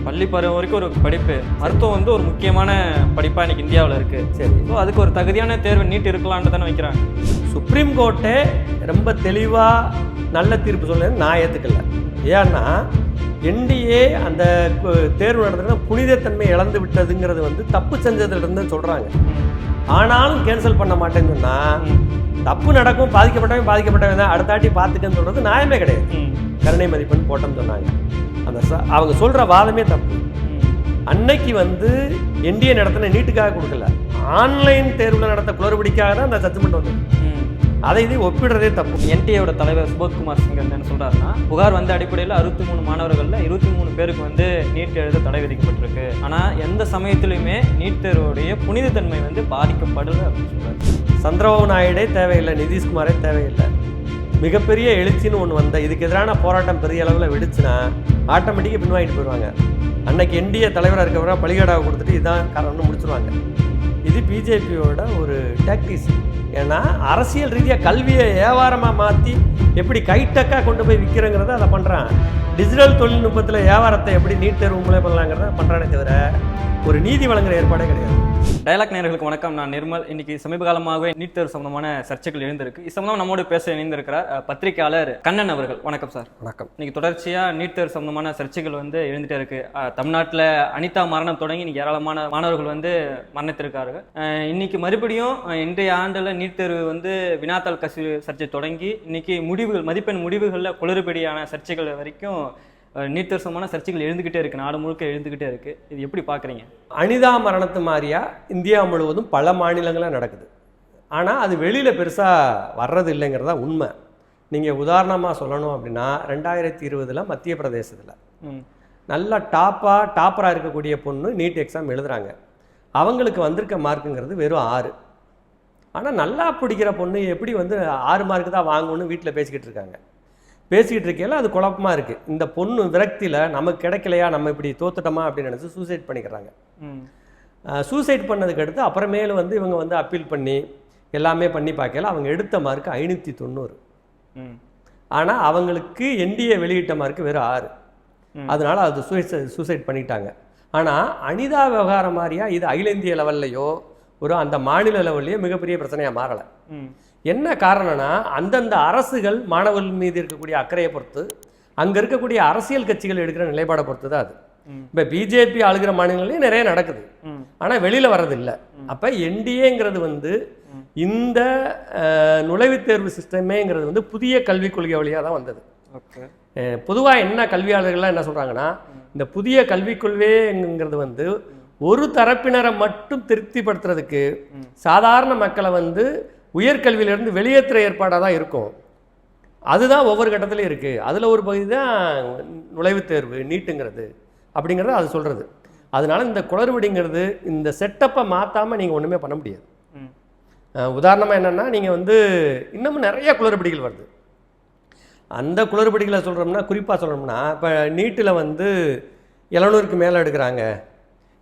பள்ளி பருவம் வரைக்கும் ஒரு படிப்பு, மருத்துவம் வந்து ஒரு முக்கியமான படிப்பாக இன்னைக்கு இந்தியாவில் இருக்குது. சரி, ஸோ அதுக்கு ஒரு தகுதியான தேர்வு நீட் இருக்கலான்னு தானே வைக்கிறாங்க. சுப்ரீம் கோர்ட்டே ரொம்ப தெளிவாக நல்ல தீர்ப்பு சொல்லுறது நான் ஏற்றுக்கல. ஏன்னா என்டிஏ அந்த தேர்வு நடந்ததுன்னா புனிதத்தன்மை இழந்து விட்டதுங்கிறது வந்து தப்பு செஞ்சதுலேருந்து சொல்கிறாங்க. ஆனாலும் கேன்சல் பண்ண மாட்டேன்னு சொன்னால் தப்பு நடக்கும், பாதிக்கப்பட்டவன் தான் அடுத்தாட்டி பார்த்துக்கன்னு சொல்கிறது நியாயமே கிடையாது. கருணை மதிப்பெண் போட்டோம்னு சொன்னாங்க. அந்த அவங்க சொல்கிற வாதமே தப்பு. அன்னைக்கு வந்து என்டிஏ நடத்தின நீட்டுக்காக கொடுக்கல, ஆன்லைன் தேர்வில் நடத்த குளறுபடிக்காக தான் அந்த ஜட்ஜ்மெண்ட் வந்தது. அதை இது ஒப்பிடுறதே தப்பு. என்டிஏவோட தலைவர் சுபோத்குமார் சிங் என்ன சொல்கிறாருன்னா, புகார் வந்த அடிப்படையில் 63 மாணவர்களில் 23 பேருக்கு வந்து நீட் எழுத தடை விதிக்கப்பட்டிருக்கு. ஆனால் எந்த சமயத்திலையுமே நீட் தேர்வுடைய புனிதத்தன்மை வந்து பாதிக்கப்படலை அப்படின்னு சொல்கிறார். சந்திரபாபு நாயுடே தேவையில்லை, நிதிஷ்குமாரே தேவையில்லை. மிகப்பெரிய எழுச்சின்னு ஒன்று வந்த இதுக்கு எதிரான போராட்டம் பெரிய அளவில் வெடிச்சுன்னா ஆட்டோமேட்டிக்காக பின்வாங்கிட்டு போயிடுவாங்க. அன்னைக்கு என்டிஏ தலைவராக இருக்கவராக பலிகடாவை கொடுத்துட்டு இதுதான் காரணம்னு முடிச்சுருவாங்க. இது பிஜேபியோட ஒரு டாக்டிக்ஸ். ஏன்னா அரசியல் ரீதியாக கல்வியை வியாபாரமாக மாற்றி எப்படி கைட்டக்காக கொண்டு போய் விற்கிறங்கிறத அதை பண்ணுறான். டிஜிட்டல் தொழில்நுட்பத்தில் வியாபாரத்தை எப்படி நீட் தேர்வு மூலம் பண்ணலாங்கிறத பண்ணுறானே தவிர ஒரு நீதி வழங்குற ஏற்பாடே கிடையாது. டயலாக் நேயர்களுக்கு வணக்கம். நான் நிர்மல். இன்னைக்கு சமீப காலமாகவே நீட் தேர்வு சம்பந்தமான சர்ச்சைகள் எழுந்திருக்கு. இது சம்பந்தம் நம்மோடு பேச இணைந்திருக்கிறார் பத்திரிகையாளர் கண்ணன் அவர்கள். வணக்கம் சார். வணக்கம். இன்னைக்கு தொடர்ச்சியாக நீட் தேர்வு சம்பந்தமான சர்ச்சைகள் வந்து எழுந்துட்டே இருக்கு. தமிழ்நாட்டில் அனிதா மரணம் தொடங்கி இன்னைக்கு ஏராளமான மாணவர்கள் வந்து மரணித்திருக்கார்கள். இன்னைக்கு மறுபடியும் இன்றைய ஆண்டில் நீட் தேர்வு வந்து வினாத்தாள் கசிவு சர்ச்சை தொடங்கி இன்னைக்கு மதிப்பெண் முடிவுகளில் குளறுபடியான சர்ச்சைகள் வரைக்கும் நீட் தேர்வு சம்பந்தமான சர்ச்சைகள் எழுந்துக்கிட்டே இருக்கு, நாடு முழுக்க எழுந்துக்கிட்டே இருக்கு. இது எப்படி பார்க்குறீங்க? அனிதா மரணத்து மாதிரியா இந்தியா முழுவதும் பல மாநிலங்களில் நடக்குது. ஆனால் அது வெளியில் பெருசாக வர்றது இல்லைங்கிறதா உண்மை. நீங்கள் உதாரணமாக சொல்லணும் அப்படின்னா 2020 மத்திய பிரதேசத்தில் நல்லா டாப்பராக இருக்கக்கூடிய பொண்ணு நீட் எக்ஸாம் எழுதுகிறாங்க. அவங்களுக்கு வந்திருக்க மார்க்குங்கிறது வெறும் 6. ஆனால் நல்லா பிடிக்கிற பொண்ணு எப்படி வந்து 6 மார்க்கு தான் வாங்கணும்னு வீட்டில் பேசிக்கிட்டு இருக்கையில அது குழப்பமாக இருக்குது. இந்த பொண்ணு விரக்தியில் நமக்கு கிடைக்கலையா, நம்ம இப்படி தோத்துட்டோமா அப்படின்னு நினச்சி சூசைட் பண்ணிக்கிறாங்க. சூசைட் பண்ணதுக்கு அடுத்து அப்புறமேலு வந்து இவங்க வந்து அப்பீல் பண்ணி எல்லாமே பண்ணி பார்க்கல. அவங்க எடுத்த மார்க்கு 590. ஆனால் அவங்களுக்கு என்டிஏ வெளியிட்ட மார்க்கு வெறும் 6. அதனால் அது சூசைட் பண்ணிட்டாங்க. ஆனால் அனிதா விவகாரம் மாதிரியா இது அகில இந்திய லெவல்லையோ ஒரு அந்த மாநில லெவல்லையோ மிகப்பெரிய பிரச்சனையாக மாறலை. என்ன காரணம்னா அந்தந்த அரசுகள் மாணவர்கள் மீது இருக்கக்கூடிய அக்கறையை பொறுத்து, அங்கே இருக்கக்கூடிய அரசியல் கட்சிகள் எடுக்கிற நிலைப்பாடை பொறுத்து தான் அது. இப்போ பிஜேபி ஆளுகிற மாநிலங்களையும் நிறைய நடக்குது, ஆனால் வெளியில் வர்றதில்லை. அப்போ என்டிஏங்கிறது வந்து இந்த நுழைவுத் தேர்வு சிஸ்டமேங்கிறது வந்து புதிய கல்விக் கொள்கை வழியாக தான் வந்தது. பொதுவாக என்ன கல்வியாளர்கள்லாம் என்ன சொல்கிறாங்கன்னா, இந்த புதிய கல்விக் கொள்கைங்கிறது வந்து ஒரு தரப்பினரை மட்டும் திருப்திப்படுத்துறதுக்கு சாதாரண மக்களை வந்து உயர்கல்வியிலேருந்து வெளியேற்ற ஏற்பாடாக தான் இருக்கும். அதுதான் ஒவ்வொரு கட்டத்திலையும் இருக்குது. அதில் ஒரு பகுதி தான் நுழைவுத் தேர்வு நீட்டுங்கிறது அப்படிங்கிறது அது சொல்கிறது. அதனால இந்த குளறுபடிங்கிறது இந்த செட்டப்பை மாற்றாமல் நீங்கள் ஒன்றுமே பண்ண முடியாது. உதாரணமாக என்னென்னா, நீங்கள் வந்து இன்னமும் நிறைய குளறுபடிகள் வருது. அந்த குளறுபடிகளை சொல்கிறோம்னா, குறிப்பாக சொல்கிறோம்னா, இப்போ நீட்டில் வந்து 700க்கு மேலே எடுக்கிறாங்க,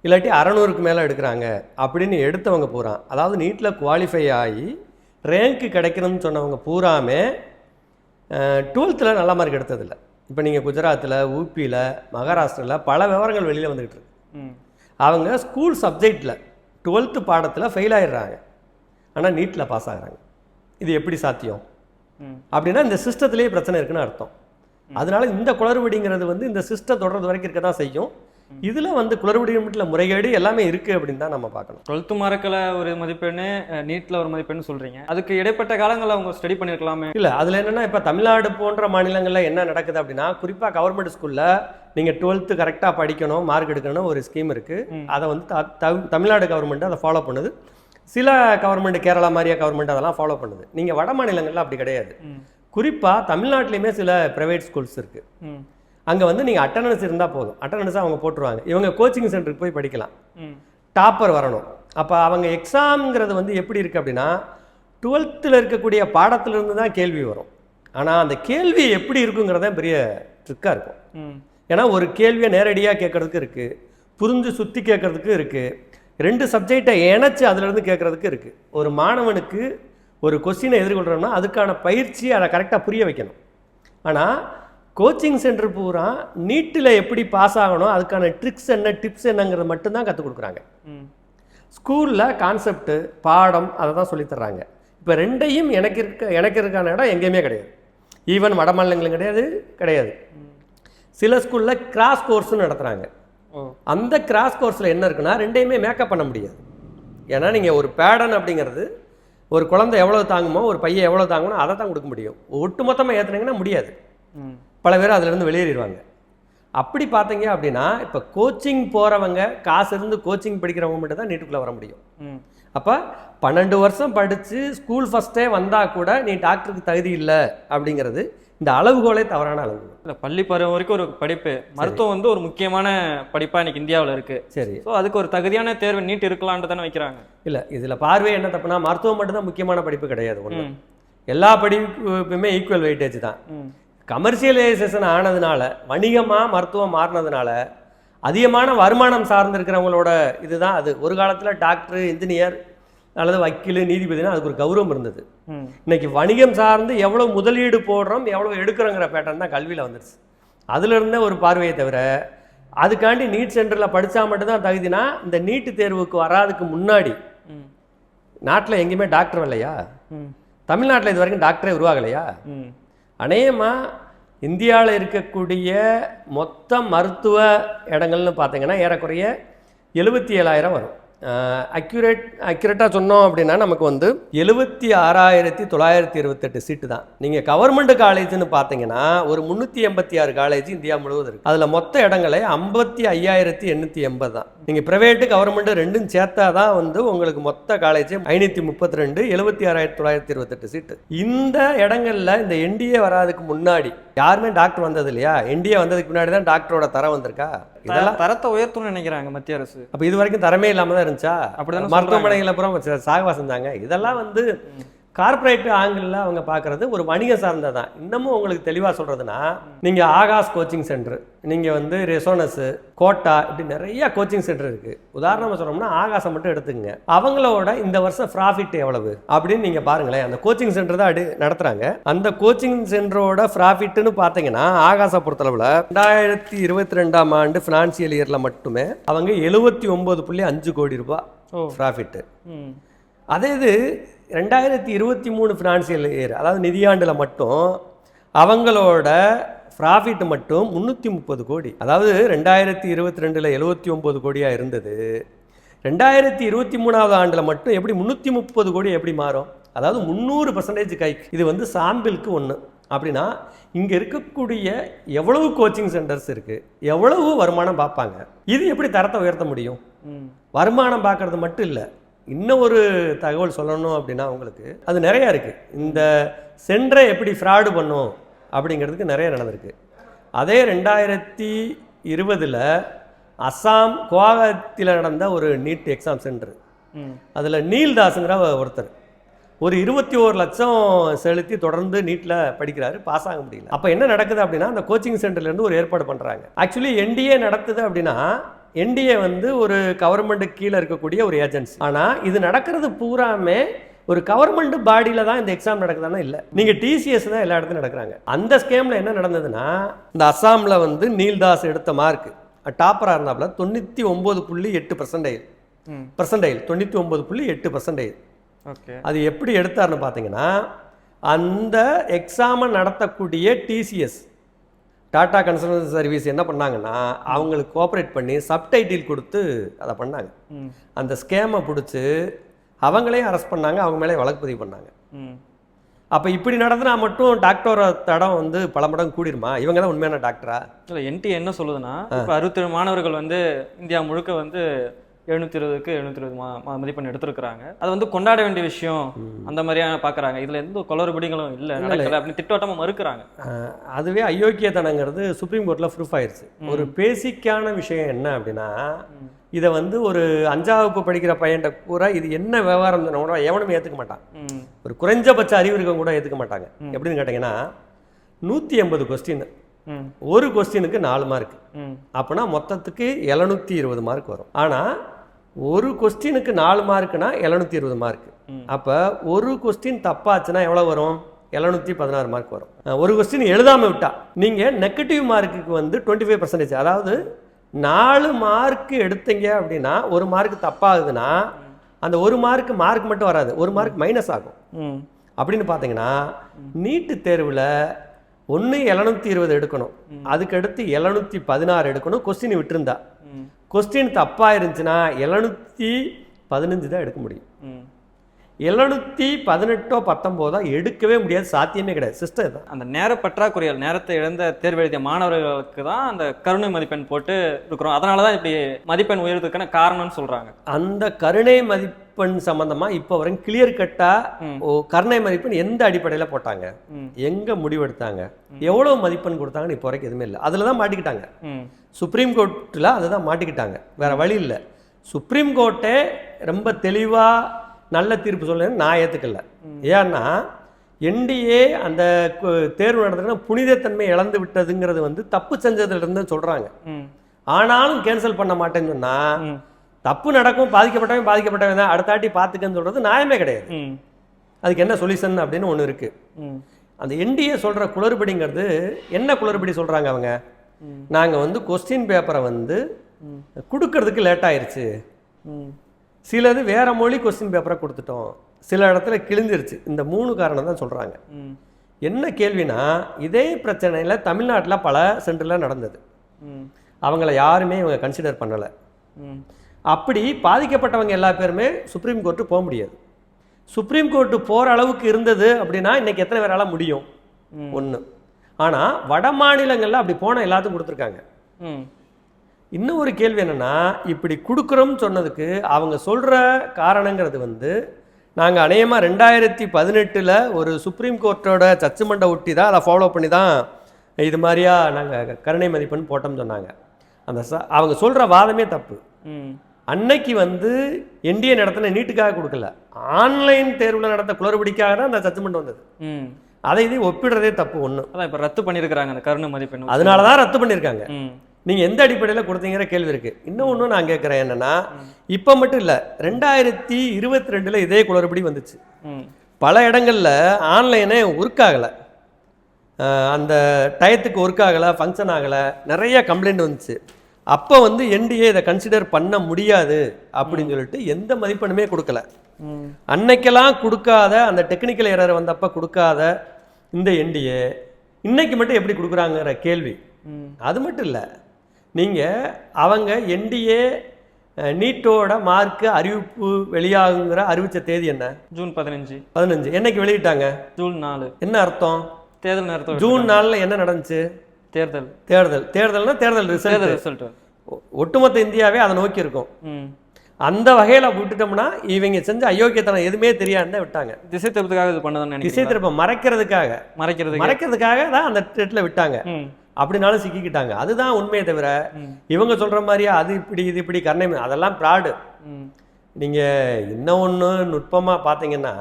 இல்லாட்டி 600க்கு மேலே எடுக்கிறாங்க அப்படின்னு எடுத்தவங்க பூரா, அதாவது நீட்டில் குவாலிஃபை ஆகி ரேங்க்கு கிடைக்கணும்னு சொன்னவங்க பூராமே 12th நல்ல மார்க் எடுத்ததில்லை. இப்போ நீங்கள் குஜராத்தில், ஊபியில், மகாராஷ்டிராவில் பல விவரங்கள் வெளியில் வந்துக்கிட்டு இருக்கு. அவங்க ஸ்கூல் சப்ஜெக்டில் 12th பாடத்தில் ஃபெயில் ஆகிடுறாங்க, ஆனால் நீட்டில் பாஸ் ஆகிறாங்க. இது எப்படி சாத்தியம்? அப்படின்னா இந்த சிஸ்டத்துலேயே பிரச்சனை இருக்குன்னு அர்த்தம். அதனால இந்த குளறுபடிங்கிறது வந்து இந்த சிஸ்டம் தொடர்றது வரைக்கும் இருக்க தான் செய்யும். இதில் வந்து குளறுபடியில் முறைகேடு எல்லாமே இருக்குது அப்படின்னு தான் நம்ம பார்க்கணும். 12th மார்க்கில் ஒரு மதிப்பெண்ணு, நீட்டில் ஒரு மதிப்பெண்ணு சொல்கிறீங்க. அதுக்கு இடைப்பட்ட காலங்களில் அவங்க ஸ்டடி பண்ணியிருக்கலாமே? இல்லை, அதில் என்னென்னா இப்போ தமிழ்நாடு போன்ற மாநிலங்களில் என்ன நடக்குது அப்படின்னா, குறிப்பாக கவர்மெண்ட் ஸ்கூலில் நீங்கள் 12th கரெக்டாக படிக்கணும், மார்க் எடுக்கணும் ஒரு ஸ்கீம் இருக்குது. அதை வந்து தமிழ்நாடு கவர்மெண்ட் அதை ஃபாலோ பண்ணுது. சில கவர்மெண்ட், கேரளா மாதிரியா கவர்மெண்ட் அதெல்லாம் ஃபாலோ பண்ணுது. நீங்கள் வட மாநிலங்களில் அப்படி கிடையாது. குறிப்பாக தமிழ்நாட்டிலையுமே சில ப்ரைவேட் ஸ்கூல்ஸ் இருக்குது. அங்கே வந்து நீங்கள் அட்டண்டன்ஸ் இருந்தால் போதும், அட்டண்டன்ஸாக அவங்க போட்டுருவாங்க. இவங்க கோச்சிங் சென்டருக்கு போய் படிக்கலாம், டாப்பர் வரணும். அப்போ அவங்க எக்ஸாம்ங்கிறது வந்து எப்படி இருக்குது அப்படின்னா, 12th இருக்கக்கூடிய பாடத்திலிருந்து தான் கேள்வி வரும். ஆனால் அந்த கேள்வி எப்படி இருக்குங்கிறத பெரிய ட்ரிக்காக இருக்கும். ஏன்னா ஒரு கேள்வியை நேரடியாக கேட்கறதுக்கு இருக்குது, புரிஞ்சு சுற்றி கேட்கறதுக்கு இருக்குது, 2 சப்ஜெக்டை இணைச்சி அதிலிருந்து கேட்குறதுக்கு இருக்குது. ஒரு மாணவனுக்கு ஒரு கொஸ்டினை எதிர்கொள்கிறோம்னா அதுக்கான பயிற்சி அதை கரெக்டாக புரிய வைக்கணும். ஆனால் கோச்சிங் சென்டர் பூரா நீட்டில் எப்படி பாஸ் ஆகணும், அதுக்கான ட்ரிக்ஸ் என்ன, டிப்ஸ் என்னங்கிறது மட்டும்தான் கற்றுக் கொடுக்குறாங்க. ஸ்கூலில் கான்செப்ட்டு, பாடம் அதை தான் சொல்லித்தர்றாங்க. இப்போ ரெண்டையும் எனக்கு இருக்கான இடம் எங்கேயுமே கிடையாது. ஈவன் வட மாநிலங்களும் கிடையாது. சில ஸ்கூலில் கிராஸ் கோர்ஸ்னு நடத்துகிறாங்க. அந்த கிராஸ் கோர்ஸில் என்ன இருக்குன்னா, ரெண்டையுமே மேக்கப் பண்ண முடியாது. ஏன்னா நீங்கள் ஒரு பேடன் அப்படிங்கிறது ஒரு குழந்தை எவ்வளோ தாங்குமோ, ஒரு பையன் எவ்வளோ தாங்கணும் அதை தான் கொடுக்க முடியும். ஒட்டுமொத்தமாக ஏற்றுனீங்கன்னா முடியாது. பல பேர் அதிலிருந்து வெளியேறிடுவாங்க. அப்படி பார்த்தீங்க அப்படின்னா, இப்போ கோச்சிங் போகிறவங்க, காசு இருந்து கோச்சிங் படிக்கிறவங்க மட்டும் தான் நீட்டுக்குள்ளே வர முடியும். அப்போ 12 வருஷம் படித்து ஸ்கூல் ஃபஸ்ட்டே வந்தால் கூட நீ டாக்டருக்கு தகுதி இல்லை அப்படிங்கிறது இந்த அளவுகோலே தவறான அளவுகோல். இல்லை, பள்ளி பருவம் வரைக்கும் ஒரு படிப்பு, மருத்துவம் வந்து ஒரு முக்கியமான படிப்பாக இன்னைக்கு இந்தியாவில் இருக்குது. சரி, ஸோ அதுக்கு ஒரு தகுதியான தேர்வு நீட் இருக்கலான்ட்டு தானே வைக்கிறாங்க. இல்லை, இதில் பார்வை என்ன தப்புனா, மருத்துவம் மட்டும்தான் முக்கியமான படிப்பு கிடையாது. ஒன்று, எல்லா படிப்புமே ஈக்குவல் வெயிட்டேஜ் தான். கமர்ஷியலைசேஷன் ஆனதுனால, வணிகமாக மருத்துவம் மாறினதுனால அதிகமான வருமானம் சார்ந்திருக்கிறவங்களோட இதுதான் அது. ஒரு காலத்தில் டாக்டர், இன்ஜினியர் அல்லது வக்கீல், நீதிபதினா அதுக்கு ஒரு கௌரவம் இருந்தது. இன்னைக்கு வணிகம் சார்ந்து எவ்வளோ முதலீடு போடுறோம், எவ்வளோ எடுக்கிறோங்கிற பேட்டர்ன் தான் கல்வியில் வந்துடுச்சு. அதுல இருந்தே ஒரு பார்வையை தவிர, அதுக்காண்டி நீட் சென்டரில் படித்தா மட்டும்தான் தகுதினா, இந்த நீட்டு தேர்வுக்கு வராதுக்கு முன்னாடி நாட்டில் எங்கேயுமே டாக்டர் வரலையா? தமிழ்நாட்டில் இது வரைக்கும் டாக்டரே உருவாகலையா? அநேகமாக இந்தியாவில் இருக்கக்கூடிய மொத்த மருத்துவ இடங்கள்னு பார்த்தீங்கன்னா ஏறக்குறைய 77,000 வரும். அக்யூரேட்டாக சொன்னோம் அப்படின்னா நமக்கு வந்து 76,928 சீட்டு தான். நீங்கள் கவர்மெண்ட் காலேஜ்னு பார்த்தீங்கன்னா ஒரு 386 காலேஜ் இந்தியா முழுவதும் இருக்குது. அதில் மொத்த இடங்களே 55,880 தான். நீங்கள் ப்ரைவேட்டு கவர்மெண்ட்டு ரெண்டும் சேர்த்தா தான் வந்து உங்களுக்கு மொத்த காலேஜ் 532, 76,928 சீட்டு. இந்த இடங்களில் இந்த என்டிஏ வராதுக்கு முன்னாடி யாருமே டாக்டர் வந்தது இல்லையா? என்டிஏ வந்ததுக்கு முன்னாடி தான் டாக்டரோட தரம் வந்திருக்கா? இதெல்லாம் தரத்தை உயர்த்தணும்னு நினைக்கிறாங்க மத்திய அரசு. அப்போ இது வரைக்கும் தரமே இல்லாமல் தான் இருந்துச்சா? அப்படிதான் மருத்துவமனைகள் அப்புறம் சாகவா செஞ்சாங்க. இதெல்லாம் வந்து கார்பரேட் ஆங்கிளில் அவங்க பார்க்குறது ஒரு வணிக சார்ந்ததான். இன்னமும் உங்களுக்கு தெளிவாக சொல்கிறதுனா, நீங்கள் ஆகாஷ் கோச்சிங் சென்டர், நீங்கள் வந்து ரெசோனஸு, கோட்டா, இப்படி நிறைய கோச்சிங் சென்டர் இருக்குது. உதாரணமாக சொல்லணும்னா ஆகாஷை மட்டும் எடுத்துக்கங்க. அவங்களோட இந்த வருஷம் ப்ராஃபிட் எவ்வளவு அப்படின்னு நீங்கள் பாருங்களேன். அந்த கோச்சிங் சென்டர் தான் நடத்துகிறாங்க. அந்த கோச்சிங் சென்டரோட ப்ராஃபிட்னு பார்த்தீங்கன்னா ஆகாஷை பொறுத்தளவில் 2022ஆம் ஆண்டு ஃபினான்சியல் இயரில் மட்டுமே அவங்க 79.5 கோடி ரூபாய் ப்ராஃபிட்டு. அதே இது 2023 ஃபினான்சியல் இயர், அதாவது நிதியாண்டில் மட்டும் அவங்களோட ப்ராஃபிட் மட்டும் 330 கோடி. அதாவது 2022 79 கோடியாக இருந்தது, 2023ஆவது ஆண்டில் மட்டும் எப்படி 330 கோடி எப்படி மாறும்? அதாவது 300% கைக்கு. இது வந்து சாம்பிளுக்கு ஒன்று. அப்படின்னா இங்கே இருக்கக்கூடிய எவ்வளவு கோச்சிங் சென்டர்ஸ் இருக்குது, எவ்வளவு வருமானம் பார்ப்பாங்க, இது எப்படி தரத்தை உயர்த்த முடியும்? வருமானம் பார்க்கறது மட்டும் இல்லை, இன்னும் ஒரு தகவல் சொல்லணும் அப்படின்னா உங்களுக்கு அது நிறையா இருக்குது. இந்த சென்டரை எப்படி ஃப்ராடு பண்ணும் அப்படிங்கிறதுக்கு நிறைய நடந்திருக்கு. அதே 2020 அஸ்ஸாம் குவாஹாத்தியில் நடந்த ஒரு நீட் எக்ஸாம் சென்டர், அதில் நீல்தாஸுங்கிற ஒருத்தர் ஒரு 21 லட்சம் செலுத்தி தொடர்ந்து நீட்டில் படிக்கிறாரு, பாஸ் ஆக முடியல. அப்போ என்ன நடக்குது அப்படின்னா, அந்த கோச்சிங் சென்டர்லேருந்து ஒரு ஏற்பாடு பண்ணுறாங்க. ஆக்சுவலி என்டிஏ நடத்துது அப்படின்னா, என்டிஏ வந்து ஒரு கவர்மெண்ட்டு கீழே இருக்கக்கூடிய ஒரு ஏஜென்சி. ஆனால் இது நடக்கிறது பூராமே ஒரு கவர்மெண்ட் பாடியில் தான் இந்த எக்ஸாம் நடக்குதானா? இல்லை, நீங்கள் டிசிஎஸ் தான் எல்லா இடத்துலையும் நடக்கிறாங்க. அந்த ஸ்கேமில் என்ன நடந்ததுன்னா, இந்த அஸ்ஸாமில் வந்து நீல்தாஸ் எடுத்த மார்க் டாப்பராக இருந்தாப்புல 99.8%, 99.8%. அது எப்படி எடுத்தார்னு பார்த்தீங்கன்னா, அந்த எக்ஸாமை நடத்தக்கூடிய டிசிஎஸ், டாடா கன்சல்டன்சி சர்வீஸ் என்ன பண்ணாங்கன்னா, அவங்களுக்கு கோஆப்ரேட் பண்ணி சப்டைட்டில் கொடுத்து அதை பண்ணாங்க. அந்த ஸ்கேமை பிடிச்சி அவங்களையும் அரெஸ்ட் பண்ணாங்க, அவங்க மேலே வழக்கு பதிவு பண்ணாங்க. அப்போ இப்படி நடந்துனா மட்டும் டாக்டரோட தடம் வந்து பல மடங்கு கூடிருமா? இவங்க தான் உண்மையான டாக்டரா? இல்லை, என்டி என்ன சொல்லுதுன்னா, இப்போ 67 மாணவர்கள் வந்து இந்தியா முழுக்க வந்து 720க்கு 720 மதிப்பெண் எடுத்திருக்கிறாங்க. அது வந்து கொண்டாட வேண்டிய விஷயம் அந்த மாதிரியான பார்க்குறாங்க. இதில் எந்த குளறுபடிகளும் இல்லை, நடக்கலை அப்படின்னு திட்டவட்டமாக மறுக்கிறாங்க. அதுவே அயோக்கியத்தனங்கிறது சுப்ரீம் கோர்ட்டில் ப்ரூஃப் ஆயிடுச்சு. ஒரு பேசிக்கான விஷயம் என்ன அப்படின்னா, இதை வந்து ஒரு 5ஆம் வகுப்பு படிக்கிற பையன்ட்ட கூட இது என்ன விவகாரம் கூட எவனும் ஏற்றுக்க மாட்டான். ஒரு குறைஞ்சபட்ச அறிவு இருக்க கூட ஏற்றுக்க மாட்டாங்க. எப்படின்னு கேட்டிங்கன்னா, 180 கொஸ்டின், ஒரு கொஸ்டினுக்கு 4 மார்க், அப்படின்னா மொத்தத்துக்கு 720 மார்க் வரும். ஆனால் ஒரு கொஸ்டினுக்கு 4 மார்க்குனா 720 மார்க். அப்போ ஒரு கொஸ்டின் தப்பாச்சுன்னா எவ்வளோ வரும்? 716 மார்க் வரும். ஒரு கொஸ்டின் எழுதாமல் விட்டா நீங்கள் நெகட்டிவ் மார்க்குக்கு வந்து 25%. அதாவது 4 மார்க் எடுத்தீங்க அப்படின்னா 1 மார்க் தப்பாகுதுன்னா அந்த 1 மார்க் மட்டும் வராது, 1 மார்க் மைனஸ் ஆகும். அப்படின்னு பார்த்தீங்கன்னா நீட்டு தேர்வில் 720 எடுக்கணும், அதுக்கடுத்து 716 எடுக்கணும். கொஸ்டின் விட்டுருந்தா கொஸ்டின் தப்பாக இருந்துச்சுன்னா 715 தான் எடுக்க முடியும். 718 19 எடுக்கவே முடியாது, சாத்தியமே கிடையாது. சிஸ்டம் தான். அந்த நேர பற்றாக்குறையால் நேரத்தை இழந்த தேர்வு எழுதிய மாணவர்களுக்கு தான் அந்த கருணை மதிப்பெண் போட்டு இருக்கிறோம். அதனால தான் இப்படி மதிப்பெண் உயர்வதற்கான காரணம்னு சொல்றாங்க. அந்த கருணை மதிப்பெண் சம்பந்தமா இப்போ வரைக்கும் கிளியர் கட்டா கருணை மதிப்பெண் எந்த அடிப்படையில் போட்டாங்க, எங்க முடிவெடுத்தாங்க, எவ்வளவு மதிப்பெண் கொடுத்தாங்கன்னு இப்போ வரைக்கும் எதுவுமே இல்லை. அதில் தான் மாட்டிக்கிட்டாங்க. சுப்ரீம் கோர்ட்டில் அதுதான் மாட்டிக்கிட்டாங்க, வேற வழி இல்லை. சுப்ரீம் கோர்ட்டே ரொம்ப தெளிவாக நல்ல தீர்ப்பு சொல்ல நான் ஏற்றுக்கல. ஏன்னா என்டிஏ அந்த தேர்வு நடந்ததுன்னா புனிதத்தன்மை இழந்து விட்டதுங்கிறது வந்து தப்பு செஞ்சதுலேருந்து சொல்கிறாங்க. ஆனாலும் கேன்சல் பண்ண மாட்டேன்னு சொன்னால் தப்பு நடக்கும், பாதிக்கப்பட்டவன் தான் அடுத்தாட்டி பார்த்துக்கன்னு சொல்கிறது நியாயமே கிடையாது. அதுக்கு என்ன சொல்யூஷன் அப்படின்னு ஒன்று இருக்குது. அந்த என்டிஏ சொல்கிற குளறுபடிங்கிறது என்ன குளறுபடி சொல்கிறாங்க அவங்க, நாங்கள் வந்து கொஸ்டின் பேப்பரை வந்து கொடுக்கறதுக்கு லேட் ஆயிடுச்சு, சிலது வேற மொழி கொஸ்டின் பேப்பரை கொடுத்துட்டோம், சில இடத்துல கிழிஞ்சிருச்சு, இந்த 3 காரணம் தான் சொல்கிறாங்க. என்ன கேள்வினா இதே பிரச்சனையில் தமிழ்நாட்டில் பல சென்டரில் நடந்தது, அவங்கள யாருமே இவங்க கன்சிடர் பண்ணலை. அப்படி பாதிக்கப்பட்டவங்க எல்லா பேருமே சுப்ரீம் கோர்ட்டு போக முடியாது. சுப்ரீம் கோர்ட்டு போகிற அளவுக்கு இருந்தது அப்படின்னா இன்னைக்கு எத்தனை பேரால முடியும் ஒன்று. ஆனால் வட மாநிலங்களில் அப்படி போன எல்லாத்துக்கும் கொடுத்துருக்காங்க. இன்னும் ஒரு கேள்வி என்னன்னா, இப்படி கொடுக்குறோம்னு சொன்னதுக்கு அவங்க சொல்கிற காரணங்கிறது வந்து நாங்கள் அநேகமாக 2018 ஒரு சுப்ரீம் கோர்ட்டோட ஜட்ஜ்மெண்ட்டை ஒட்டி தான் அதை ஃபாலோ பண்ணி தான் இது மாதிரியா நாங்கள் கருணை மதிப்பெண் போட்டோம்னு சொன்னாங்க. அந்த அவங்க சொல்கிற வாதமே தப்பு. அன்னைக்கு வந்து என்டிஏ நடத்தின நீட்டுக்காக கொடுக்கல, ஆன்லைன் தேர்வில் நடத்த குளறுபடிக்காக தான் அந்த ஜட்ஜ்மெண்ட் வந்தது. அதை இது ஒப்பிடுறதே தப்பு. ஒன்று அதான் இப்போ ரத்து பண்ணியிருக்கிறாங்க அந்த கருணை மதிப்பெண், அதனால தான் ரத்து பண்ணியிருக்காங்க. நீங்கள் எந்த அடிப்படையில் கொடுத்தீங்கிற கேள்வி இருக்குது. இன்னொன்று நான் கேட்குறேன் என்னென்னா, இப்போ மட்டும் இல்லை 2022 இதே குளறுபடி வந்துச்சு. பல இடங்களில் ஆன்லைனே ஒர்க் ஆகலை, அந்த டயத்துக்கு ஒர்க் ஆகலை, ஃபங்க்ஷன் ஆகலை, நிறைய கம்ப்ளைண்ட் வந்துச்சு. அப்போ வந்து என்டிஏ இதை கன்சிடர் பண்ண முடியாது அப்படின்னு சொல்லிட்டு எந்த மதிப்பெண்ணுமே கொடுக்கல. அன்னைக்கெல்லாம் கொடுக்காத அந்த டெக்னிக்கல் எரர் வந்தப்போ கொடுக்காத இந்த என்டிஏ இன்னைக்கு மட்டும் எப்படி கொடுக்குறாங்கிற கேள்வி. அது மட்டும் இல்லை, நீங்கள் அவங்க என்டிஏ நீட்டோட மார்க்கு அறிவிப்பு வெளியாகுங்கிற அறிவித்த தேதி என்ன? ஜூன் 15. என்னைக்கு வெளியிட்டாங்க? ஜூன் 4. என்ன அர்த்தம்? தேர்தல் நேரத்தில். ஜூன் 4 என்ன நடந்துச்சு? தேர்தல்னா தேர்தல் ரிசல்ட். ஒட்டுமொத்த இந்தியாவே அதை நோக்கி இருக்கும். அந்த வகையில் விட்டுட்டோம்னா இவங்க செஞ்ச அயோக்கியத்தனம் எதுவுமே தெரியாதுன்னு விட்டாங்க. திசை திருப்பதுக்காக இது பண்ணதான். திசை திருப்பம் மறைக்கிறதுக்காக தான் அந்த டெட்டில் விட்டாங்க. அப்படினாலும் சிக்கிக்கிட்டாங்க. அதுதான் உண்மையை தவிர இவங்க சொல்ற மாதிரியா அது இப்படி இது இப்படி கருணை அதெல்லாம் ப்ராடு. நீங்க இன்னும் ஒன்று நுட்பமா பார்த்தீங்கன்னா,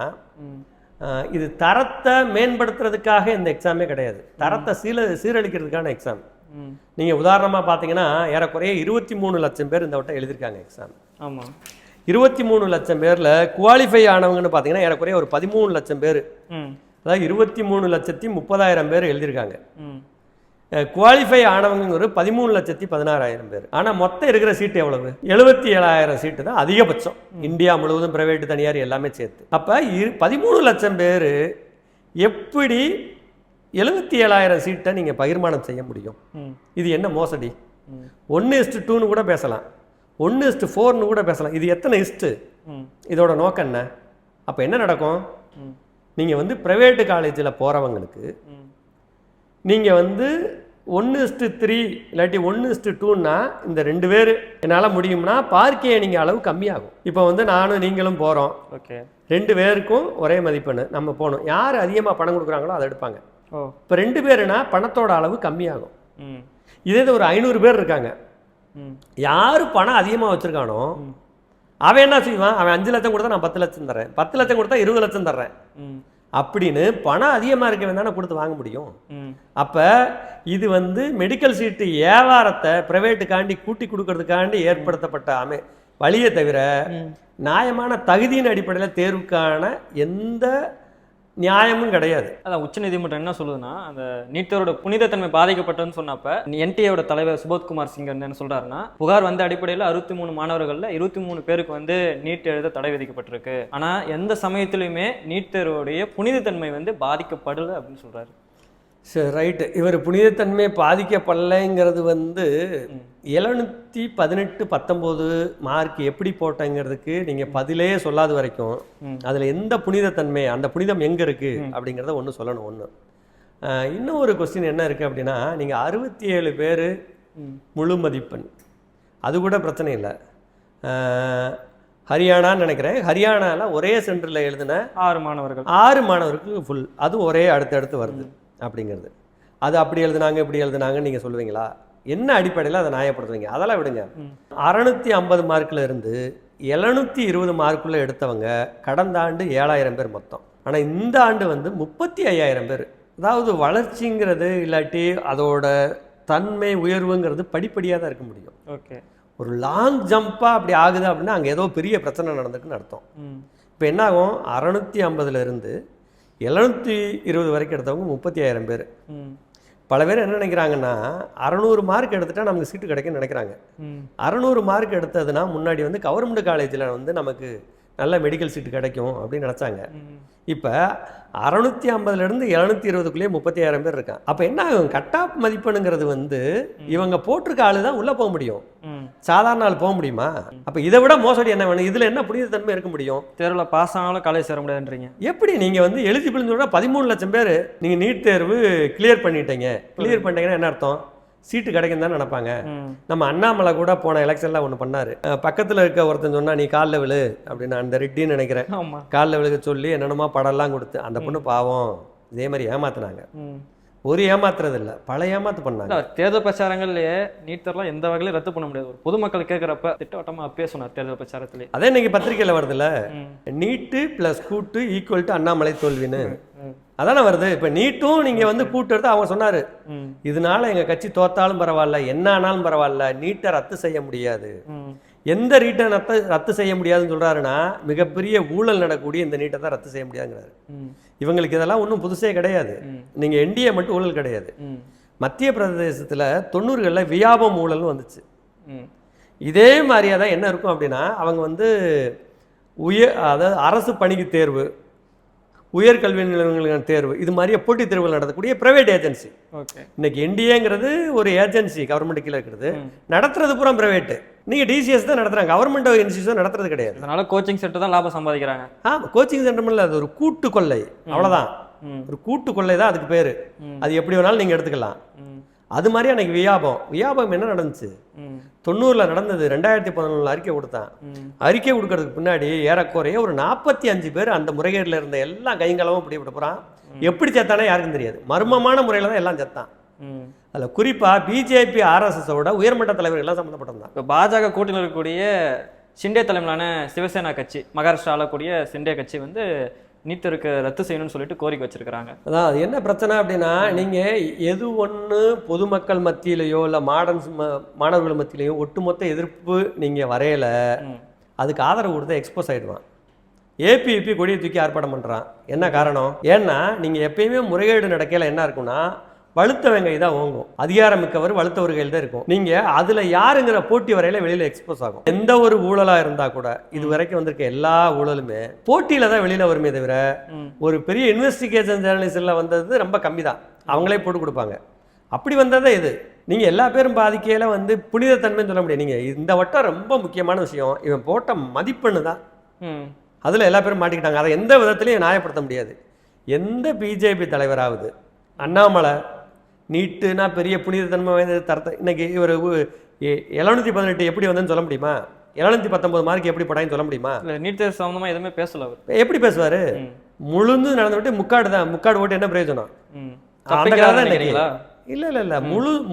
இது தரத்தை மேம்படுத்துறதுக்காக இந்த எக்ஸாமே கிடையாது, தரத்தை சீரழிக்கிறதுக்கான எக்ஸாம். நீங்க உதாரணமா பார்த்தீங்கன்னா ஏறக்குறைய 23 லட்சம் பேர் இந்த வட்டம் எழுதியிருக்காங்க எக்ஸாம். ஆமா, 23 லட்சம் பேர்ல குவாலிஃபை ஆனவங்கன்னு பார்த்தீங்கன்னா ஏறக்குறைய ஒரு 13 லட்சம் பேர், அதாவது 23,30,000 பேர் எழுதியிருக்காங்க. குவாலிஃபை ஆனவங்க 13,16,000 பேர். ஆனால் மொத்தம் இருக்கிற சீட்டு எவ்வளவு? 77,000 சீட்டு தான் அதிகபட்சம், இந்தியா முழுவதும் பிரைவேட்டு தனியார் எல்லாமே சேர்த்து. அப்போ 13 லட்சம் பேர் எப்படி 77,000 சீட்டை நீங்கள் பகிர்மானம் செய்ய முடியும்? இது என்ன மோசடி? 1:2 கூட பேசலாம், 1:4 கூட பேசலாம். இது எத்தனை இஸ்ட்டு? இதோட நோக்கம் என்ன? அப்போ என்ன நடக்கும்? நீங்கள் வந்து பிரைவேட்டு காலேஜில் போகிறவங்களுக்கு நீங்கள் வந்து 1:3 இல்லாட்டி 1:2ன்னா இந்த 2 பேர் என்னால் முடியும்னா பார்க்கையை நீங்கள் அளவு கம்மியாகும். இப்போ வந்து நானும் நீங்களும் போகிறோம், ஓகே, 2 பேருக்கும் ஒரே மதிப்பெண், நம்ம போகணும், யார் அதிகமாக பணம் கொடுக்குறாங்களோ அதை எடுப்பாங்க. இப்போ 2 பேருனா பணத்தோட அளவு கம்மியாகும். இதே ஒரு 500 பேர் இருக்காங்க, யார் பணம் அதிகமாக வச்சுருக்கானோ அவன் என்ன செய்வான்? அவன் 5 லட்சம் கொடுத்தா நான் 10 லட்சம் தர்றேன், 10 லட்சம் கொடுத்தா 20 லட்சம் தர்றேன் அப்படின்னு பணம் அதிகமாக இருக்கவன் தானே கொடுத்து வாங்க முடியும். அப்போ இது வந்து மெடிக்கல் சீட்டு வியாபாரத்தை பிரைவேட்டுக்காண்டி கூட்டி கொடுக்கறதுக்காண்டி ஏற்படுத்தப்பட்ட வழியை தவிர நியாயமான தகுதியின் அடிப்படையில் தேர்வுக்கான எந்த நியாயமும் கிடையாது. அதான் உச்சநீதிமன்றம் என்ன சொல்லுதுன்னா, அந்த நீட் தேர்வோட புனிதத்தன்மை பாதிக்கப்பட்டதுன்னு சொன்னப்ப என்டிஏவோட தலைவர் சுபோத்குமார் சிங் என்ன சொல்றாருன்னா, புகார் வந்த அடிப்படையில் 63 மாணவர்கள்ல 23 பேருக்கு வந்து நீட் எழுத தடை விதிக்கப்பட்டிருக்கு. ஆனா எந்த சமயத்திலுமே நீட் தேர்வோடைய புனிதத்தன்மை வந்து பாதிக்கப்படலை அப்படின்னு சொல்றாரு. சரி, ரைட்டு. இவர் புனிதத்தன்மை பாதிக்கப்படலைங்கிறது வந்து 718 19 மார்க் எப்படி போட்டங்கிறதுக்கு நீங்கள் பதிலே சொல்லாத வரைக்கும் அதில் எந்த புனிதத்தன்மை, அந்த புனிதம் எங்கே இருக்குது அப்படிங்கிறத ஒன்று சொல்லணும். ஒன்று இன்னும் ஒரு கொஸ்டின் என்ன இருக்குது அப்படின்னா, நீங்கள் 67 பேர் முழு மதிப்பெண், அது கூட பிரச்சனை இல்லை. ஹரியானான்னு நினைக்கிறேன், ஹரியானாவில் ஒரே சென்டரில் எழுதின 6 மாணவர்களுக்கு ஃபுல், அதுவும் ஒரே அடுத்தடுத்து வருது அப்படிங்கிறது. அது அப்படி எழுதுனாங்க இப்படி எழுதுனாங்கன்னு நீங்கள் சொல்லுவீங்களா? என்ன அடிப்படையில் அதை நியாயப்படுத்துவீங்க? அதெல்லாம் விடுங்க. 650 மார்க்கில் இருந்து 720 மார்க்குள்ளே எடுத்தவங்க கடந்த ஆண்டு 7000 பேர் மொத்தம். ஆனால் இந்த ஆண்டு வந்து 35,000 பேர். அதாவது வளர்ச்சிங்கிறது இல்லாட்டி அதோட தன்மை உயர்வுங்கிறது படிப்படியாக தான் இருக்க முடியும். ஓகே, ஒரு லாங் ஜம்ப்பாக அப்படி ஆகுது அப்படின்னா அங்கே ஏதோ பெரிய பிரச்சனை நடந்துக்குன்னு அர்த்தம். இப்போ என்ன ஆகும், 650 இருந்து 720 வரைக்கும் எடுத்தவங்க 35,000 பேர். பல பேர் என்ன நினைக்கிறாங்கன்னா, 600 மார்க் எடுத்துட்டா நமக்கு சீட்டு கிடைக்குன்னு நினைக்கிறாங்க. 600 மார்க் எடுத்ததுன்னா முன்னாடி வந்து கவர்மெண்ட் காலேஜில் வந்து நமக்கு நல்ல மெடிக்கல் சீட்டு கிடைக்கும் அப்படின்னு நினச்சாங்க. இப்போ 650லேருந்து 720க்குள்ளேயே 35,000 பேர் இருக்கான். அப்போ என்ன ஆகும், கட் ஆஃப் மதிப்பெண்ணுங்கிறது வந்து இவங்க போட்டிருக்க ஆளு தான் உள்ளே போக முடியும், சாதாரண ஆள் போக முடியுமா? அப்போ இதை விட மோசடி என்ன வேணும்? இதில் என்ன புனிதத்தன்மை இருக்க முடியும்? தேர்வில் பாஸ் ஆனாலும் காலேஜ் சேர முடியாதுன்றீங்க. எப்படி நீங்கள் வந்து எலிஜிபிள்னு சொல்கிறா 13 லட்சம் பேர் நீங்கள் நீட் தேர்வு கிளியர் பண்ணிட்டீங்க. கிளியர் பண்ணிட்டீங்கன்னா என்ன அர்த்தம்? சீட்டு கிடைக்கும் தான் நினைப்பாங்க. நம்ம அண்ணாமலை கூட போன எலெக்ஷன்ல ஒன்று பண்ணாரு. பக்கத்தில் இருக்க ஒருத்தன் சொன்னா நீ காலில் விழு அப்படின்னு, அந்த ரெட்டின்னு நினைக்கிறேன், காலில் விழுக சொல்லி என்னென்னமா படம்லாம் கொடுத்து அந்த பொண்ணு பாவம் இதே மாதிரி ஏமாத்தினாங்க. ஒரு ஏமாத்துறது இல்லை, பல ஏமாத்து பண்ணாங்க. தேர்தல் பிரச்சாரங்கள்லயே நீட் தேர்வுலாம் எந்த வகையிலும் ரத்து பண்ண முடியாது. ஒரு பொதுமக்கள் கேட்குறப்ப திட்டவட்டமா அப்பயே சொன்னார் தேர்தல் பிரச்சாரத்திலே. அதே இன்னைக்கு பத்திரிகையில் வருதுல்ல, நீட்டு பிளஸ் கூட்டு ஈக்குவல் டு அண்ணாமலை தோல்வின்னு அதானே வருது. இப்போ நீட்டும் நீங்கள் வந்து கூட்டு எடுத்து அவங்க சொன்னார், இதனால எங்கள் கட்சி தோத்தாலும் பரவாயில்ல, என்ன ஆனாலும் பரவாயில்ல, நீட்டை ரத்து செய்ய முடியாது. எந்த நீட்டை ரத்து செய்ய முடியாதுன்னு சொல்கிறாருன்னா, மிகப்பெரிய ஊழல் நடக்கக்கூடிய இந்த நீட்டை தான் ரத்து செய்ய முடியாதுங்கிறாரு. இவங்களுக்கு இதெல்லாம் ஒன்றும் புதுசே கிடையாது. நீங்கள் என்டிஏ மட்டும் ஊழல் கிடையாது. மத்திய பிரதேசத்தில் 90களில் வியாபம் ஊழல்னு வந்துச்சு. இதே மாதிரியாக தான் என்ன இருக்கும் அப்படின்னா, அவங்க வந்து அதாவது அரசு பணிக்கு தேர்வு, உயர்கல்வி நிலையங்களுக்கான தேர்வு, இது மாதிரியே போட்டித் தேர்வுகள் நடத்தக்கூடிய பிரைவேட் ஏஜென்சி. இன்னைக்கு என்டிஏங்கிறது ஒரு ஏஜென்சி, கவர்மெண்ட் கீழே இருக்கிறது, நடத்துறது பூரா பிரைவேட்டு. நீங்கள் டிசிஎஸ் தான் நடத்துறாங்க, கவர்மெண்ட் இன்ஸ்டியூஷன் நடத்துறது கிடையாது. அதனால கோச்சிங் சென்டர் தான் லாபம் சம்பாதிக்கிறாங்க. கோச்சிங் சென்டர் இல்லை, அது ஒரு கூட்டு கொள்ளை, அவ்வளோதான். ஒரு கூட்டு கொள்ளை தான் அதுக்கு பேர். அது எப்படி வேணாலும் நீங்கள் எடுத்துக்கலாம். அது மாதிரி அன்னைக்கு வியாபம் என்ன நடந்துச்சு? 90ல் நடந்தது. 2011 அறிக்கை கொடுத்தான். அறிக்கை கொடுக்கறதுக்கு பின்னாடி ஏறக்குறைய ஒரு 45 பேர் அந்த முறைகேட்டில் இருந்த எல்லாம் கைங்களவும் பிடிபட போகிறான். எப்படி சேர்த்தானே யாருக்கும் தெரியாது. மர்மமான முறையில் தான் எல்லாம் சேர்த்தான். அதில் குறிப்பாக பிஜேபி ஆர்எஸ்எஸோட உயர்மட்ட தலைவர்கள் எல்லாம் சம்மந்தப்பட்டிருந்தான். இப்போ பாஜக கூட்டணியில் இருக்கக்கூடிய ஷிண்டே தலைமையிலான சிவசேனா கட்சி, மகாராஷ்டிராவில் கூடிய ஷிண்டே கட்சி வந்து நீட் தேர்வுக்கு ரத்து செய்யணும்னு சொல்லிட்டு கோரிக்கை வச்சிருக்கிறாங்க. அதான் அது என்ன பிரச்சனை அப்படின்னா, நீங்கள் எது ஒன்று பொதுமக்கள் மத்தியிலையோ இல்லை மாணவர்கள் மத்தியிலையோ ஒட்டுமொத்த எதிர்ப்பு நீங்கள் வரையலை, அதுக்கு ஆதரவு கொடுத்தா எக்ஸ்போஸ் ஆகிடுவான். ஏபிபி கொடியை தூக்கி ஆர்ப்பாட்டம் பண்ணுறான். என்ன காரணம்? ஏன்னா நீங்கள் எப்பயுமே முறைகேடு நடக்கையில் என்ன இருக்குன்னா, வலுத்தவங்க தான் ஓங்கும். அதிகாரம் மிக்கவர் வலுத்தவர்கள் தான் இருக்கும். நீங்கள் அதில் யாருங்கிற போட்டி வரையில வெளியில் எக்ஸ்போஸ் ஆகும். எந்த ஒரு ஊழலாக இருந்தால் கூட இது வரைக்கும் வந்திருக்க எல்லா ஊழலுமே போட்டியில் தான் வெளியில் வருமே தவிர, ஒரு பெரிய இன்வெஸ்டிகேஷன் ஜேர்னலிஸ்டில் வந்தது ரொம்ப கம்மி தான், அவங்களே போட்டு கொடுப்பாங்க. அப்படி வந்ததான் இது. நீங்கள் எல்லா பேரும் பாதிக்கையில் வந்து புனிதத்தன்மைன்னு சொல்ல முடியாது. நீங்கள் இந்த வட்டம் ரொம்ப முக்கியமான விஷயம், இவன் போட்ட மதிப்பெண்ணு தான். அதில் எல்லா பேரும் மாட்டிக்கிட்டாங்க. அதை எந்த விதத்துலையும் நியாயப்படுத்த முடியாது. எந்த பிஜேபி தலைவராவது அண்ணாமலை நீட்டுனா பெரிய புனிதத்தன்மை வாய்ந்த தரத்தை இன்னைக்கு இவர் 718 எப்படி வந்ததுன்னு சொல்ல முடியுமா? 719 மார்க் எப்படி படாயின்னு சொல்ல முடியுமா? நீட் தேர்வு சம்பந்தமா எதுவுமே பேசல. அவர் எப்படி பேசுவாரு? முழுந்து நடந்து விட்டு முக்காடு ஓட்டு என்ன பிரயோஜனம்? இல்ல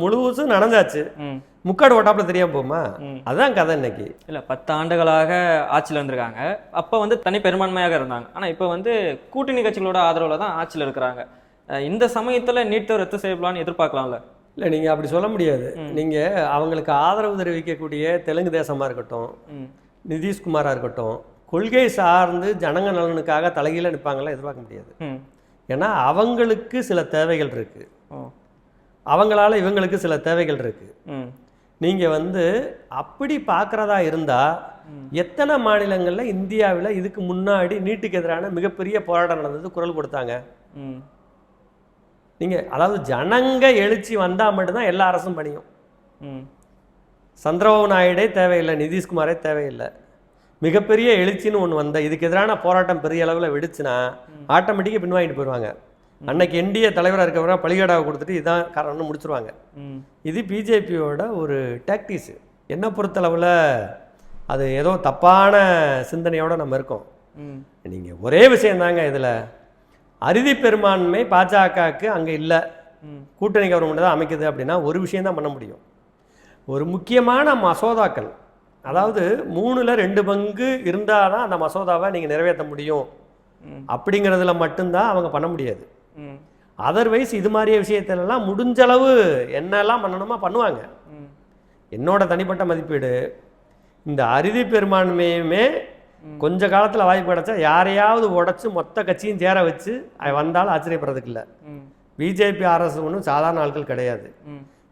முழுசும் நடந்தாச்சு, முக்காடு ஓட்டாப்புல தெரியாம போமா? அதான் கதை. இன்னைக்கு இல்ல 10 ஆண்டுகளாக ஆட்சியில் இருந்திருக்காங்க. அப்ப வந்து தனி பெரும்பான்மையாக இருந்தாங்க. ஆனா இப்ப வந்து கூட்டணி கட்சிகளோட ஆதரவுல தான் ஆட்சியில் இருக்கிறாங்க. இந்த சமயத்துல நீட் தேர்வு ரத்து செய்யலாம்னு எதிர்பார்க்கலாம்ல? இல்லை, நீங்கள் அப்படி சொல்ல முடியாது. நீங்கள் அவங்களுக்கு ஆதரவு தெரிவிக்கக்கூடிய தெலுங்கு தேசமாக இருக்கட்டும், நிதிஷ்குமாராக இருக்கட்டும், கொள்கை சார்ந்து ஜனங்க நலனுக்காக தலைகீழ நிற்பாங்களாம் எதிர்பார்க்க முடியாது. ஏன்னா அவங்களுக்கு சில தேவைகள் இருக்குது, அவங்களால இவங்களுக்கு சில தேவைகள் இருக்குது. நீங்கள் வந்து அப்படி பார்க்குறதா இருந்தால் எத்தனை மாநிலங்களில் இந்தியாவில் இதுக்கு முன்னாடி நீட்டுக்கு எதிரான மிகப்பெரிய போராட்டம் நடந்தது, குரல் கொடுத்தாங்க. நீங்கள் அதாவது ஜனங்க எழுச்சி வந்தால் மட்டும்தான் எல்லா அரசும் பணியும். சந்திரபாபு நாயுடே தேவையில்லை, நிதிஷ்குமாரே தேவையில்லை. மிகப்பெரிய எழுச்சின்னு ஒன்று வந்த இதுக்கு எதிரான போராட்டம் பெரிய அளவில் வெடிச்சுன்னா ஆட்டோமேட்டிக்காக பின்வாங்கிட்டு போயிடுவாங்க. அன்னைக்கு என்டிஏ தலைவராக இருக்கிறவரா பலிகடாவை கொடுத்துட்டு இதான் காரணம்னு முடிச்சிருவாங்க. இது பிஜேபியோட ஒரு டாக்டிக்ஸு. என்னை பொறுத்தளவில் அது ஏதோ தப்பான சிந்தனையோடு நம்ம இருக்கோம். நீங்கள் ஒரே விஷயந்தாங்க இதில், அறுதி பெரும்பான்மை பாஜகவுக்கு அங்கே இல்லை, கூட்டணி கவர்மெண்ட் தான் அமைக்குது அப்படின்னா ஒரு விஷயந்தான் பண்ண முடியும். ஒரு முக்கியமான மசோதாக்கள், அதாவது 3/2 பங்கு இருந்தால் தான் அந்த மசோதாவை நீங்கள் நிறைவேற்ற முடியும் அப்படிங்கிறதுல மட்டும்தான் அவங்க பண்ண முடியாது. அதர்வைஸ் இது மாதிரியே விஷயத்திலலாம் முடிஞ்சளவு என்னெல்லாம் பண்ணணுமா பண்ணுவாங்க. என்னோட தனிப்பட்ட மதிப்பீடு, இந்த அறுதி பெரும்பான்மையுமே கொஞ்ச காலத்தில் வாய்ப்பு கிடைச்சா யாரையாவது உடச்சி மொத்த கட்சியும் சேர வச்சு வந்தாலும் ஆச்சரியப்படுறதுக்கு இல்லை. பிஜேபி அரசு ஒன்றும் சாதாரண ஆட்கள் கிடையாது.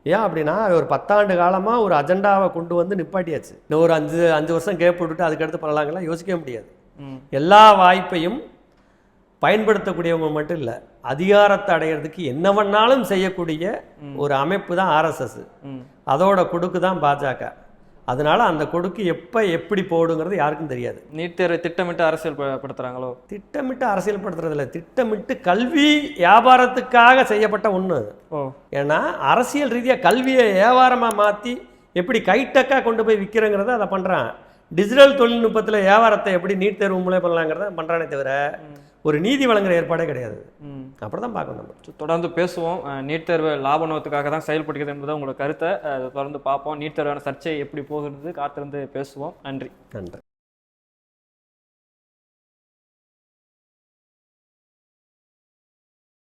ஏன் அப்படின்னா ஒரு 10 ஆண்டு காலமாக ஒரு அஜெண்டாவை கொண்டு வந்து நிப்பாட்டியாச்சு. இன்னும் ஒரு 5 வருஷம் கேப் விட்டுட்டு அதுக்கடுத்து பண்ணலாங்கலாம் யோசிக்க முடியாது. எல்லா வாய்ப்பையும் பயன்படுத்தக்கூடியவங்க மட்டும் இல்லை, அதிகாரத்தை அடையிறதுக்கு என்ன வேணாலும் செய்யக்கூடிய ஒரு அமைப்பு தான் ஆர்எஸ்எஸ். அதோட கொடுக்கு தான் பாஜக. அதனால அந்த கொடுக்கு எப்போ எப்படி போடுங்கிறது யாருக்கும் தெரியாது. நீட் தேர்வை திட்டமிட்டு அரசியல் படுத்துறாங்களோ? திட்டமிட்டு அரசியல் படுத்துறதில்ல, திட்டமிட்டு கல்வி வியாபாரத்துக்காக செய்யப்பட்ட ஒன்று. ஏன்னா அரசியல் ரீதியாக கல்வியை வியாபாரமாக மாற்றி எப்படி கைட்டக்காக கொண்டு போய் விற்கிறங்கிறத அதை பண்ணுறான். டிஜிட்டல் தொழில்நுட்பத்தில் வியாபாரத்தை எப்படி நீட் தேர்வு மூலம் பண்ணலாங்கிறத பண்ணுறானே தவிர ஒரு நீதி வழங்குற ஏற்பாடே கிடையாது. அப்படி தான் பார்க்கணும். நம்ம தொடர்ந்து பேசுவோம். நீட் தேர்வு லாப நோக்கத்துக்காக தான் செயல்படுகிறது என்பதை உங்களோட கருத்தை தொடர்ந்து பார்ப்போம். நீட் தேர்வான சர்ச்சை எப்படி போகிறது காத்திருந்து பேசுவோம். நன்றி.